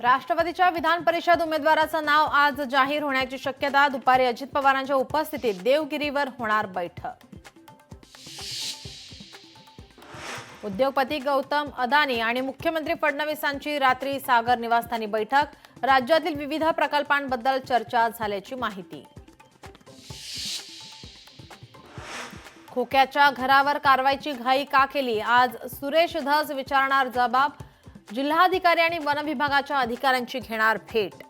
राष्ट्रवादीच्या विधान परिषद उमेदवाराचं नाव आज जाहीर होण्याची शक्यता। दुपारी अजित पवारांच्या उपस्थितीत देवगिरीवर होणार बैठक। उद्योगपती गौतम अदानी आणि मुख्यमंत्री फडणवीसांची रात्री सागर निवासस्थानी बैठक। राज्यातील विविध प्रकल्पांबद्दल चर्चा झाल्याची माहिती। खोक्याच्या घरावर कारवाईची घाई का केली? आज सुरेश धस विचारणार जबाब। जिल्हाधिकारी आणि वन विभागाच्या अधिकाऱ्यांची घेणार भेट।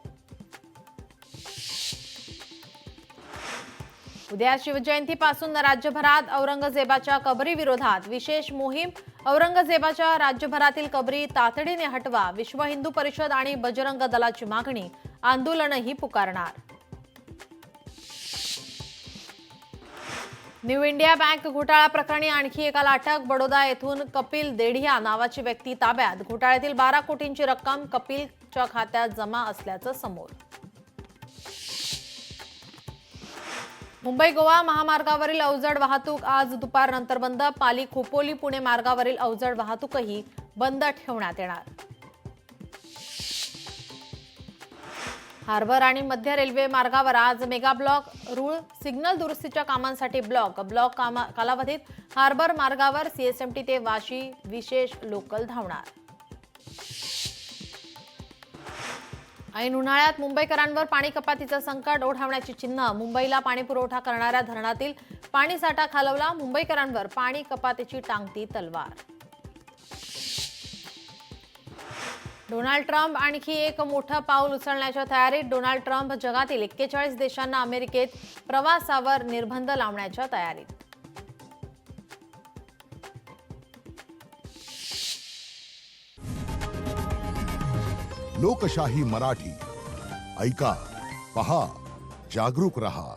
उद्या शिवजयंतीपासून राज्यभरात औरंगजेबाच्या कबरी विरोधात विशेष मोहीम। औरंगजेबाच्या राज्यभरातील कबरी तातडीने हटवा, विश्व हिंदू परिषद आणि बजरंग दलाची मागणी। आंदोलनही पुकारणार। न्यू इंडिया बँक घोटाळा प्रकरणी आणखी एकाला अटक। बडोदा येथून कपिल देढिया नावाची व्यक्ती ताब्यात। घोटाळ्यातील 12 कोटींची रक्कम कपिलच्या खात्यात जमा असल्याचं समोर। मुंबई गोवा महामार्गावरील अवजड वाहतूक आज दुपारनंतर बंद। पाली खोपोली पुणे मार्गावरील अवजड वाहतूकही बंद ठेवण्यात येणार। हार्बर आणि मध्य रेल्वे मार्गावर आज मेगा ब्लॉक रूळ। सिग्नल दुरुस्तीच्या कामांसाठी ब्लॉक कालावधीत हार्बर मार्गावर सीएसएमटी ते वाशी विशेष लोकल धावणार। ऐन उन्हाळ्यात मुंबईकरांवर पाणी कपातीचं संकट ओढावण्याची चिन्ह। मुंबईला पाणी पुरवठा करणाऱ्या धरणातील पाणीसाठा खालवला। मुंबईकरांवर पाणी कपातीची टांगती तलवार। डोनाल्ड ट्रम्प आणखी एक मोठं पाऊल उचलण्याच्या तयारीत। डोनाल्ड ट्रम्प जगातील 41 देशांना अमेरिकेत प्रवासावर निर्बंध लावण्याच्या तयारीत। लोकशाही मराठी ऐका, पहा, जागरूक रहा।